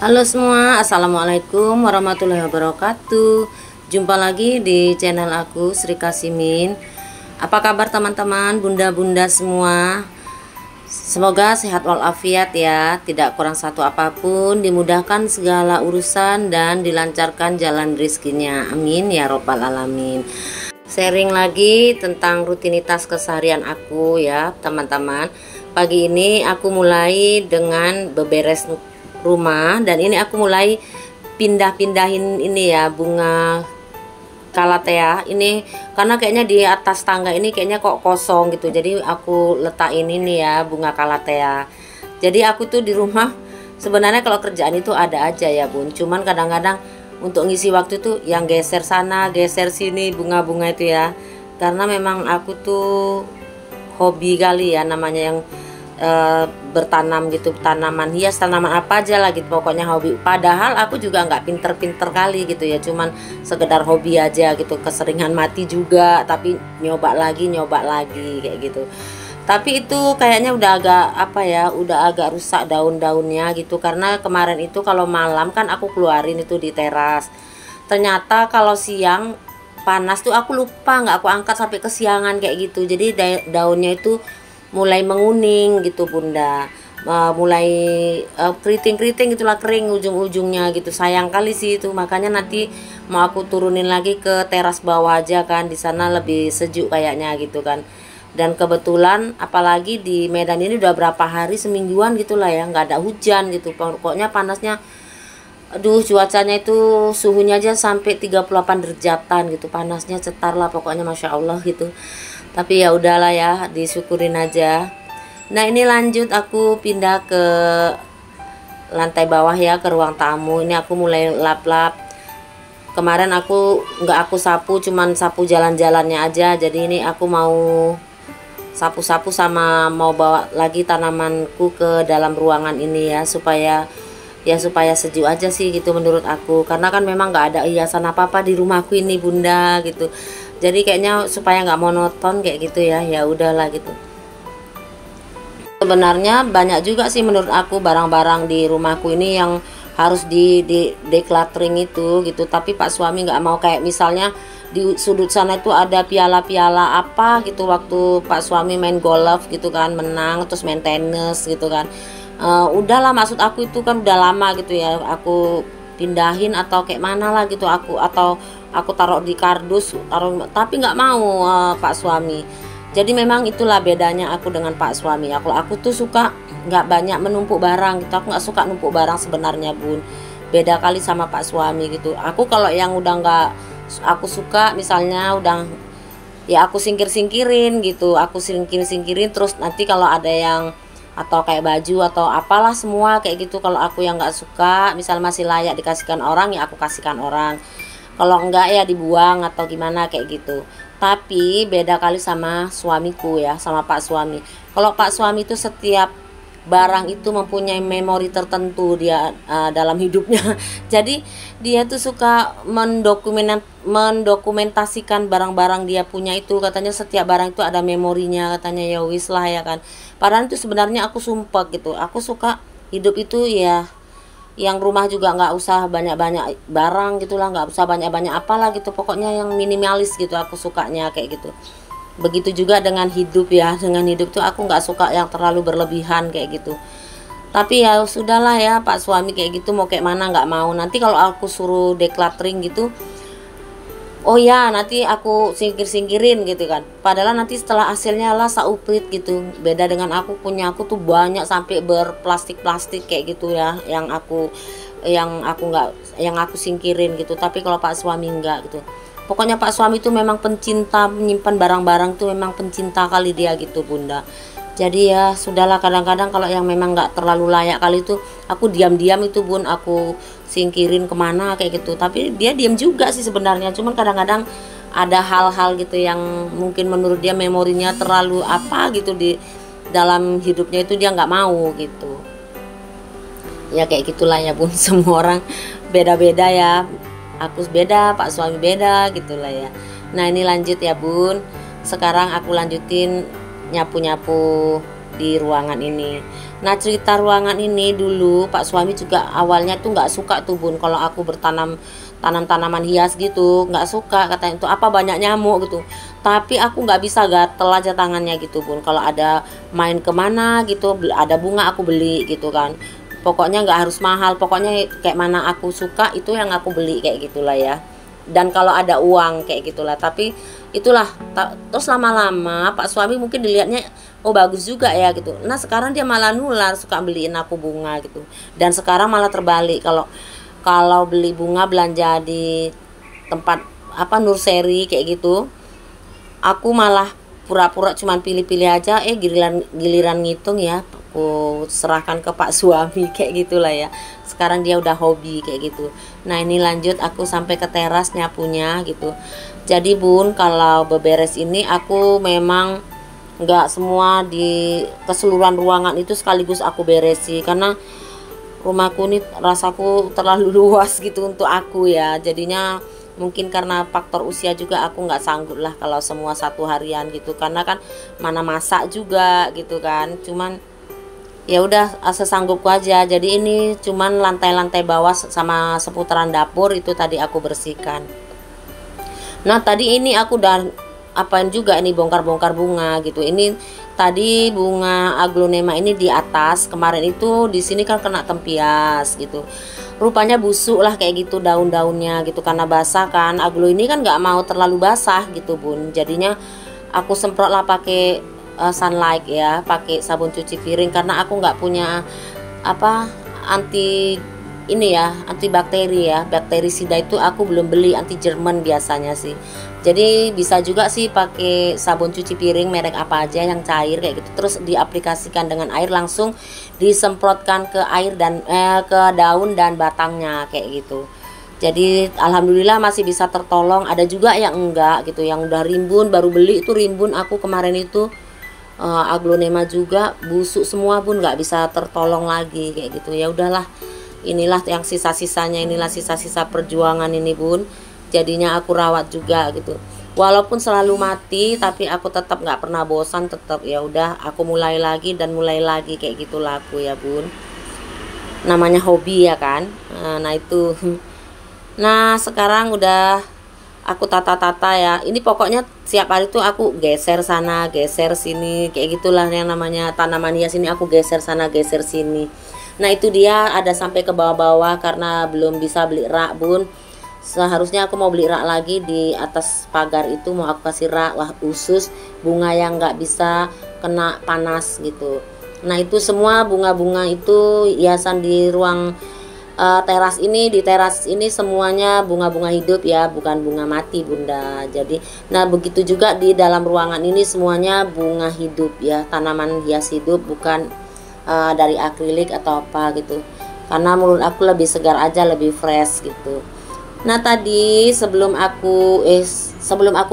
Halo semua, assalamualaikum warahmatullahi wabarakatuh. Jumpa lagi di channel aku, Sri Kasimin. Apa kabar teman-teman, bunda-bunda semua? Semoga sehat walafiat ya, tidak kurang satu apapun, dimudahkan segala urusan dan dilancarkan jalan rezekinya. Amin ya robbal alamin. Sharing lagi tentang rutinitas keseharian aku ya teman-teman. Pagi ini aku mulai dengan beberes rumah, dan ini aku mulai pindahin ini ya, bunga kalatea ini, karena kayaknya di atas tangga ini kayaknya kok kosong gitu, jadi aku letakin ini ya, bunga kalatea. Jadi aku tuh di rumah sebenarnya kalau kerjaan itu ada aja ya bun, cuman kadang-kadang untuk ngisi waktu tuh yang geser sana geser sini bunga-bunga itu ya, karena memang aku tuh hobi kali ya, namanya yang bertanam gitu, tanaman hias, tanaman apa aja lah gitu, pokoknya hobi. Padahal aku juga nggak pinter-pinter kali gitu ya, cuman sekedar hobi aja gitu, keseringan mati juga, tapi nyoba lagi kayak gitu. Tapi itu kayaknya udah agak apa ya, udah agak rusak daun-daunnya gitu, karena kemarin itu kalau malam kan aku keluarin itu di teras, ternyata kalau siang panas tuh aku lupa, nggak aku angkat sampai kesiangan kayak gitu, jadi daunnya itu mulai menguning gitu bunda, mulai keriting-keriting gitulah, kering ujung-ujungnya gitu. Sayang kali sih itu, makanya nanti mau aku turunin lagi ke teras bawah aja kan, di sana lebih sejuk kayaknya gitu kan. Dan kebetulan apalagi di Medan ini udah berapa hari, semingguan gitulah ya, nggak ada hujan gitu, pokoknya panasnya, aduh, cuacanya itu suhunya aja sampai 38 derajatan gitu, panasnya cetar lah pokoknya, masya Allah gitu. Tapi ya udahlah ya, disyukurin aja. Nah ini lanjut aku pindah ke lantai bawah ya, ke ruang tamu. Ini aku mulai lap-lap. Kemarin nggak aku sapu, cuman sapu jalan-jalannya aja. Jadi ini aku mau sapu-sapu sama mau bawa lagi tanamanku ke dalam ruangan ini ya, supaya sejuk aja sih gitu menurut aku, karena kan memang nggak ada hiasan apa-apa di rumahku ini bunda gitu. Jadi kayaknya supaya nggak monoton kayak gitu ya, ya udahlah gitu. Sebenarnya banyak juga sih menurut aku barang-barang di rumahku ini yang harus di decluttering itu gitu, tapi Pak suami nggak mau. Kayak misalnya di sudut sana itu ada piala-piala apa gitu, waktu Pak suami main golf gitu kan, menang, terus main tenis gitu kan. Udahlah, maksud aku itu kan udah lama gitu ya, aku pindahin atau kayak mana lah gitu, atau aku taruh di kardus, tapi nggak mau Pak suami. Jadi memang itulah bedanya aku dengan Pak suami. Aku tuh suka nggak banyak menumpuk barang gitu, aku nggak suka numpuk barang sebenarnya bun, beda kali sama Pak suami gitu. Aku kalau yang udah nggak aku suka, misalnya udah ya aku singkirin gitu, aku singkirin terus nanti kalau ada yang atau kayak baju atau apalah semua kayak gitu, kalau aku yang nggak suka, misal masih layak dikasihkan orang ya aku kasihkan orang, kalau enggak ya dibuang atau gimana kayak gitu. Tapi beda kali sama suamiku ya, sama Pak suami. Kalau Pak suami itu setiap barang itu mempunyai memori tertentu dia dalam hidupnya. Jadi dia tuh suka mendokumentasikan barang-barang dia punya itu, katanya setiap barang itu ada memorinya katanya, ya wis lah ya kan. Padahal itu sebenarnya aku sumpah gitu, aku suka hidup itu ya yang rumah juga nggak usah banyak-banyak barang gitulah, nggak usah banyak-banyak apalah gitu, pokoknya yang minimalis gitu aku sukanya kayak gitu. Begitu juga dengan hidup ya, dengan hidup tuh aku nggak suka yang terlalu berlebihan kayak gitu. Tapi ya sudahlah ya, Pak suami kayak gitu mau kayak mana nggak mau. Nanti kalau aku suruh decluttering gitu, oh ya nanti aku singkirin gitu kan, padahal nanti setelah hasilnya lah sauprit gitu. Beda dengan aku tuh banyak sampai berplastik kayak gitu ya, yang aku singkirin gitu. Tapi kalau Pak suami enggak gitu. Pokoknya Pak suami itu memang pencinta menyimpan barang-barang tuh, memang pencinta kali dia gitu bunda. Jadi ya sudahlah, kadang-kadang kalau yang memang nggak terlalu layak kali itu aku diam-diam itu bun, aku singkirin kemana kayak gitu. Tapi dia diam juga sih sebenarnya, cuman kadang-kadang ada hal-hal gitu yang mungkin menurut dia memorinya terlalu apa gitu di dalam hidupnya itu, dia nggak mau gitu ya, kayak gitulah ya bun. Semua orang beda-beda ya, aku beda, Pak suami beda gitulah ya. Nah ini lanjut ya bun, sekarang aku lanjutin nyapu-nyapu di ruangan ini. Nah, cerita ruangan ini dulu Pak suami juga awalnya tuh nggak suka tuh bun kalau aku bertanam tanaman hias gitu, nggak suka, katanya itu apa banyak nyamuk gitu. Tapi aku nggak bisa, gatel aja tangannya gitu bun kalau ada main kemana gitu, ada bunga aku beli gitu kan. Pokoknya nggak harus mahal, pokoknya kayak mana aku suka itu yang aku beli, kayak gitulah ya. Dan kalau ada uang kayak gitulah. Tapi itulah, terus lama-lama Pak suami mungkin dilihatnya oh bagus juga ya gitu. Nah sekarang dia malah nular, suka beliin aku bunga gitu. Dan sekarang malah terbalik, kalau beli bunga belanja di tempat apa nursery kayak gitu, aku malah pura-pura cuman pilih-pilih aja, giliran ngitung ya aku serahkan ke Pak suami kayak gitulah ya. Sekarang dia udah hobi kayak gitu. Nah ini lanjut aku sampai ke teras nyapunya gitu. Jadi bun, kalau beberes ini aku memang nggak semua di keseluruhan ruangan itu sekaligus aku beresi, karena rumahku ini rasaku terlalu luas gitu untuk aku ya. Jadinya mungkin karena faktor usia juga aku nggak sanggup lah kalau semua satu harian gitu, karena kan mana masak juga gitu kan. Cuman ya udah sesanggupku aja. Jadi ini cuman lantai-lantai bawah sama seputaran dapur itu tadi aku bersihkan. Nah tadi ini aku udah apain juga ini, bongkar-bongkar bunga gitu. Ini tadi bunga aglonema ini di atas, kemarin itu di sini kan kena tempias gitu. Rupanya busuk lah kayak gitu daun-daunnya gitu, karena basah kan. Aglo ini kan nggak mau terlalu basah gitu bun. Jadinya aku semprot lah pakai sunlight ya, pakai sabun cuci piring, karena aku nggak punya apa anti ini ya, antibakteri ya, bakterisida itu aku belum beli, anti Jerman biasanya sih. Jadi bisa juga sih pakai sabun cuci piring merek apa aja yang cair kayak gitu, terus diaplikasikan dengan air, langsung disemprotkan ke air dan ke daun dan batangnya kayak gitu. Jadi alhamdulillah masih bisa tertolong. Ada juga yang enggak gitu, yang udah rimbun, baru beli itu rimbun aku kemarin itu aglonema juga busuk semua bun, nggak bisa tertolong lagi kayak gitu. Ya udahlah, inilah yang sisa-sisanya, inilah sisa-sisa perjuangan ini bun. Jadinya aku rawat juga gitu, walaupun selalu mati tapi aku tetap nggak pernah bosan, tetap ya udah aku mulai lagi dan mulai lagi kayak gitu laku ya bun, namanya hobi ya kan. Nah itu nah sekarang udah aku tata-tata ya. Ini pokoknya siap hari tuh aku geser sana geser sini kayak gitulah, yang namanya tanaman hias ini aku geser sana geser sini. Nah itu dia ada sampai ke bawah-bawah karena belum bisa beli rak bun. Seharusnya aku mau beli rak lagi di atas pagar itu, mau aku kasih rak khusus bunga yang nggak bisa kena panas gitu. Nah itu semua bunga-bunga itu hiasan di ruang teras ini, di teras ini semuanya bunga-bunga hidup ya, bukan bunga mati bunda. Jadi nah begitu juga di dalam ruangan ini semuanya bunga hidup ya, tanaman hias hidup, bukan dari akrilik atau apa gitu, karena menurut aku lebih segar aja, lebih fresh gitu. Nah tadi sebelum aku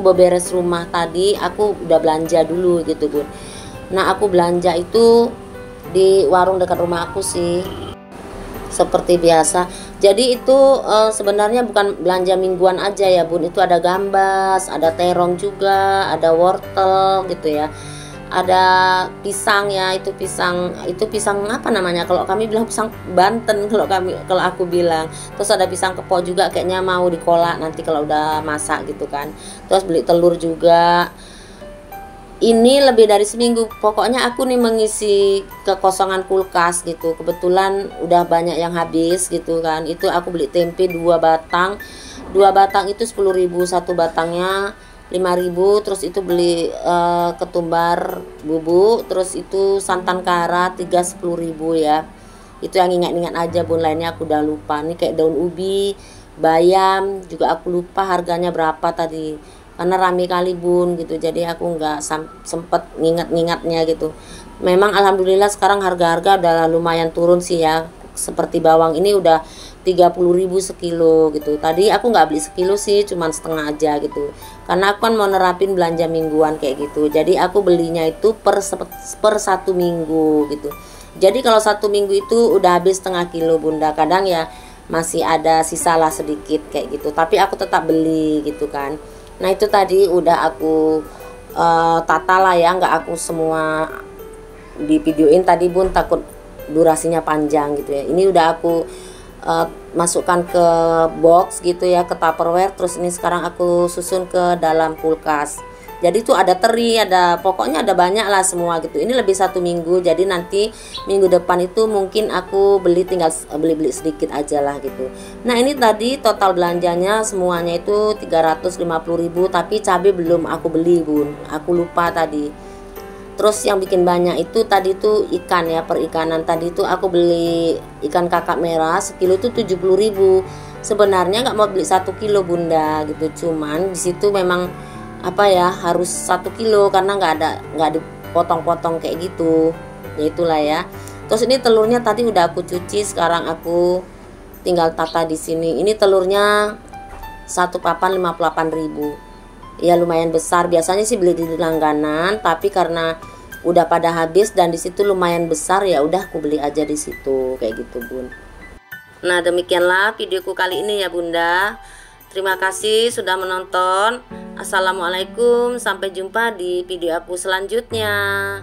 beberes rumah tadi aku udah belanja dulu gitu bun. Nah aku belanja itu di warung dekat rumah aku sih, seperti biasa. Jadi itu sebenarnya bukan belanja mingguan aja ya bun, itu ada gambas, ada terong juga, ada wortel gitu ya, ada pisang ya, itu pisang apa namanya, kalau kami bilang pisang Banten, kalau aku bilang. Terus ada pisang kepo juga, kayaknya mau dikolak nanti kalau udah masak gitu kan. Terus beli telur juga. Ini lebih dari seminggu, pokoknya aku nih mengisi kekosongan kulkas gitu. Kebetulan udah banyak yang habis gitu kan. Itu aku beli tempe 2 batang itu 10.000 satu batangnya, 5.000. Terus itu beli ketumbar bubuk, terus itu santan kara 10.000 ya. Itu yang ingat-ingat aja bun, lainnya aku udah lupa. Nih kayak daun ubi, bayam juga aku lupa harganya berapa tadi, karena rame kali bun gitu. Jadi aku nggak sempet ngingat-ngingatnya gitu. Memang alhamdulillah sekarang harga-harga udah lumayan turun sih ya. Seperti bawang ini udah 30.000 sekilo gitu. Tadi aku nggak beli sekilo sih, cuman setengah aja gitu, karena aku kan mau nerapin belanja mingguan kayak gitu. Jadi aku belinya itu per 1 minggu gitu. Jadi kalau 1 minggu itu udah habis setengah kilo bunda. Kadang ya masih ada sisa lah sedikit kayak gitu, tapi aku tetap beli gitu kan. Nah itu tadi udah aku tata lah ya, nggak aku semua di videoin tadi bun, takut durasinya panjang gitu ya. Ini udah aku masukkan ke box gitu ya, ke Tupperware. Terus ini sekarang aku susun ke dalam kulkas. Jadi tuh ada teri, ada pokoknya ada banyak lah semua gitu. Ini lebih 1 minggu, jadi nanti minggu depan itu mungkin aku tinggal beli sedikit aja lah gitu. Nah ini tadi total belanjanya semuanya itu 350.000, tapi cabai belum aku beli bun, aku lupa tadi. Terus yang bikin banyak itu tadi tuh ikan ya, perikanan tadi tuh aku beli ikan kakap merah sekilo itu 70.000. Sebenarnya nggak mau beli 1 kilo bunda gitu, cuman disitu memang apa ya harus 1 kilo karena nggak dipotong-potong kayak gitu ya, itulah ya. Terus ini telurnya tadi udah aku cuci, sekarang aku tinggal tata di sini. Ini telurnya 1 papan 58.000 ya, lumayan besar. Biasanya sih beli di langganan, tapi karena udah pada habis dan disitu lumayan besar ya udah aku beli aja di situ kayak gitu bun. Nah demikianlah videoku kali ini ya bunda. Terima kasih sudah menonton. Assalamualaikum, sampai jumpa di video aku selanjutnya.